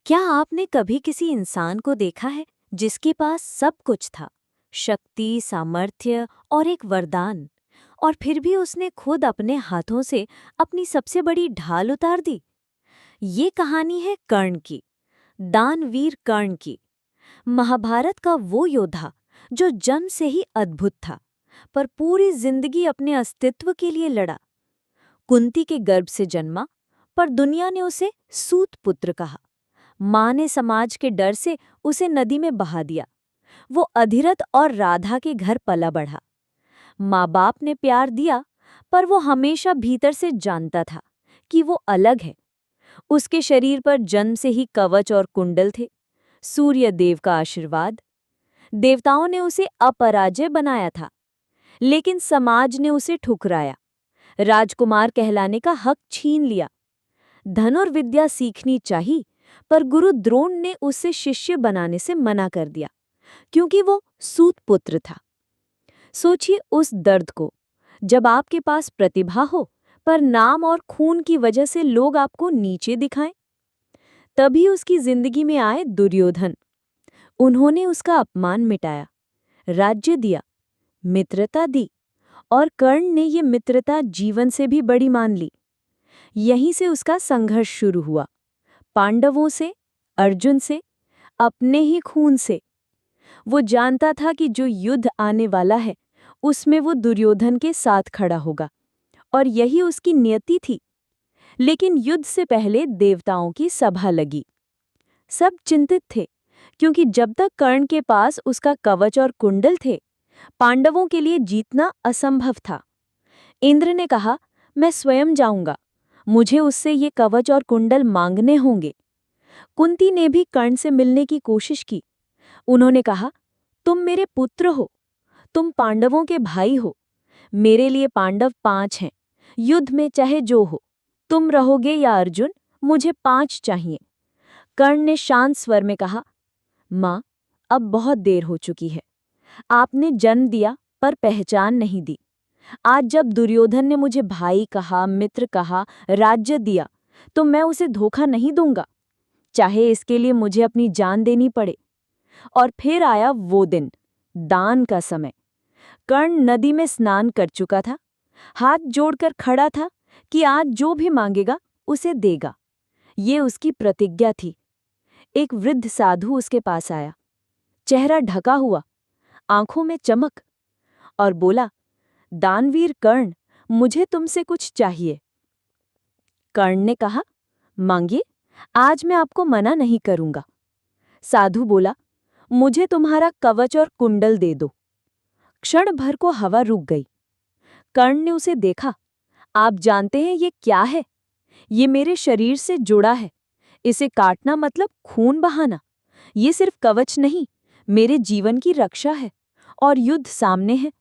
क्या आपने कभी किसी इंसान को देखा है जिसके पास सब कुछ था? शक्ति, सामर्थ्य और एक वरदान, और फिर भी उसने खुद अपने हाथों से अपनी सबसे बड़ी ढाल उतार दी। ये कहानी है कर्ण की, दानवीर कर्ण की। महाभारत का वो योद्धा जो जन्म से ही अद्भुत था, पर पूरी जिंदगी अपने अस्तित्व के लिए लड़ा। कुंती के गर्भ से जन्मा, पर दुनिया ने उसे सूत पुत्र कहा। माँ ने समाज के डर से उसे नदी में बहा दिया। वो अधिरथ और राधा के घर पला बढ़ा। माँ बाप ने प्यार दिया, पर वो हमेशा भीतर से जानता था कि वो अलग है। उसके शरीर पर जन्म से ही कवच और कुंडल थे, सूर्य देव का आशीर्वाद। देवताओं ने उसे अपराजय बनाया था, लेकिन समाज ने उसे ठुकराया, राजकुमार कहलाने का हक छीन लिया। धनुर्विद्या सीखनी चाहिए, पर गुरु द्रोण ने उसे शिष्य बनाने से मना कर दिया, क्योंकि वो सूत पुत्र था। सोचिए उस दर्द को, जब आपके पास प्रतिभा हो, पर नाम और खून की वजह से लोग आपको नीचे दिखाएं। तभी उसकी जिंदगी में आए दुर्योधन। उन्होंने उसका अपमान मिटाया, राज्य दिया, मित्रता दी, और कर्ण ने ये मित्रता जीवन से भी बड़ी मान ली। यहीं से उसका संघर्ष शुरू हुआ, पांडवों से, अर्जुन से, अपने ही खून से। वो जानता था कि जो युद्ध आने वाला है, उसमें वो दुर्योधन के साथ खड़ा होगा, और यही उसकी नियति थी। लेकिन युद्ध से पहले देवताओं की सभा लगी। सब चिंतित थे, क्योंकि जब तक कर्ण के पास उसका कवच और कुंडल थे, पांडवों के लिए जीतना असंभव था। इंद्र ने कहा, मैं स्वयं जाऊंगा, मुझे उससे ये कवच और कुंडल मांगने होंगे। कुंती ने भी कर्ण से मिलने की कोशिश की। उन्होंने कहा, तुम मेरे पुत्र हो, तुम पांडवों के भाई हो। मेरे लिए पांडव 5 हैं, युद्ध में चाहे जो हो, तुम रहोगे या अर्जुन, मुझे 5 चाहिए। कर्ण ने शांत स्वर में कहा, माँ, अब बहुत देर हो चुकी है। आपने जन्म दिया पर पहचान नहीं दी। आज जब दुर्योधन ने मुझे भाई कहा, मित्र कहा, राज्य दिया, तो मैं उसे धोखा नहीं दूंगा, चाहे इसके लिए मुझे अपनी जान देनी पड़े। और फिर आया वो दिन, दान का समय। कर्ण नदी में स्नान कर चुका था, हाथ जोड़कर खड़ा था कि आज जो भी मांगेगा उसे देगा। ये उसकी प्रतिज्ञा थी। एक वृद्ध साधु उसके पास आया, चेहरा ढका हुआ, आंखों में चमक, और बोला, दानवीर कर्ण, मुझे तुमसे कुछ चाहिए। कर्ण ने कहा, मांगिए, आज मैं आपको मना नहीं करूंगा। साधु बोला, मुझे तुम्हारा कवच और कुंडल दे दो। क्षण भर को हवा रुक गई। कर्ण ने उसे देखा। आप जानते हैं ये क्या है? ये मेरे शरीर से जुड़ा है। इसे काटना मतलब खून बहाना। ये सिर्फ कवच नहीं, मेरे जीवन की रक्षा है, और युद्ध सामने है।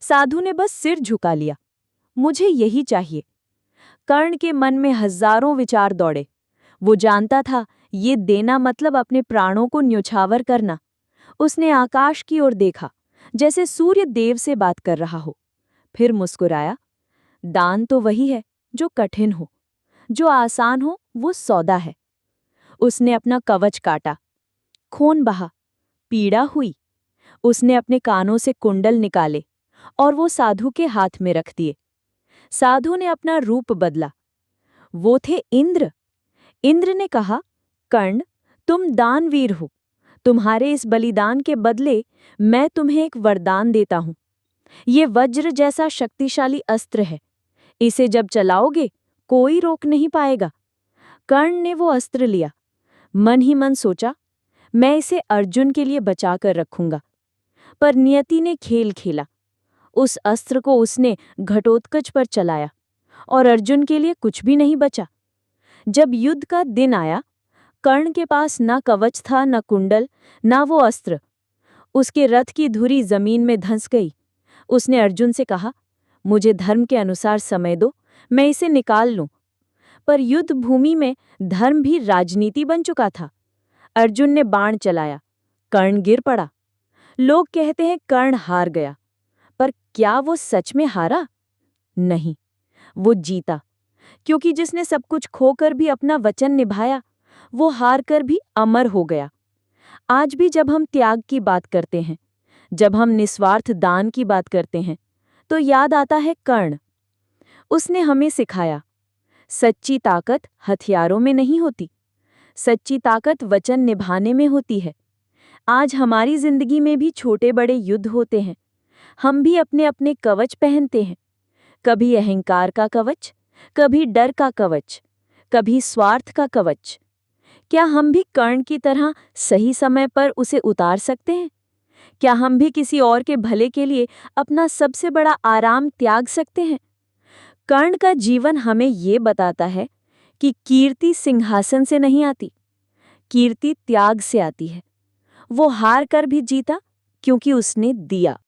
साधु ने बस सिर झुका लिया। मुझे यही चाहिए। कर्ण के मन में हजारों विचार दौड़े। वो जानता था, ये देना मतलब अपने प्राणों को न्योछावर करना। उसने आकाश की ओर देखा, जैसे सूर्य देव से बात कर रहा हो, फिर मुस्कुराया। दान तो वही है जो कठिन हो, जो आसान हो वो सौदा है। उसने अपना कवच काटा, खून बहा, पीड़ा हुई। उसने अपने कानों से कुंडल निकाले और वो साधु के हाथ में रख दिए। साधु ने अपना रूप बदला। वो थे इंद्र। इंद्र ने कहा, कर्ण, तुम दानवीर हो। तुम्हारे इस बलिदान के बदले मैं तुम्हें एक वरदान देता हूं। ये वज्र जैसा शक्तिशाली अस्त्र है। इसे जब चलाओगे, कोई रोक नहीं पाएगा। कर्ण ने वो अस्त्र लिया। मन ही मन सोचा, मैं इसे अर्जुन के लिए बचा कर रखूंगा। पर नियति ने खेल खेला। उस अस्त्र को उसने घटोत्कच पर चलाया, और अर्जुन के लिए कुछ भी नहीं बचा। जब युद्ध का दिन आया, कर्ण के पास ना कवच था, ना कुंडल, ना वो अस्त्र। उसके रथ की धुरी जमीन में धंस गई। उसने अर्जुन से कहा, मुझे धर्म के अनुसार समय दो, मैं इसे निकाल लूं। पर युद्ध भूमि में धर्म भी राजनीति बन चुका था। अर्जुन ने बाण चलाया, कर्ण गिर पड़ा। लोग कहते हैं कर्ण हार गया, पर क्या वो सच में हारा? नहीं, वो जीता, क्योंकि जिसने सब कुछ खोकर भी अपना वचन निभाया, वो हार कर भी अमर हो गया। आज भी जब हम त्याग की बात करते हैं, जब हम निस्वार्थ दान की बात करते हैं, तो याद आता है कर्ण। उसने हमें सिखाया, सच्ची ताकत हथियारों में नहीं होती, सच्ची ताकत वचन निभाने में होती है। आज हमारी जिंदगी में भी छोटे बड़े युद्ध होते हैं। हम भी अपने अपने कवच पहनते हैं, कभी अहंकार का कवच, कभी डर का कवच, कभी स्वार्थ का कवच। क्या हम भी कर्ण की तरह सही समय पर उसे उतार सकते हैं? क्या हम भी किसी और के भले के लिए अपना सबसे बड़ा आराम त्याग सकते हैं? कर्ण का जीवन हमें ये बताता है कि कीर्ति सिंहासन से नहीं आती, कीर्ति त्याग से आती है। वो हार कर भी जीता क्योंकि उसने दिया।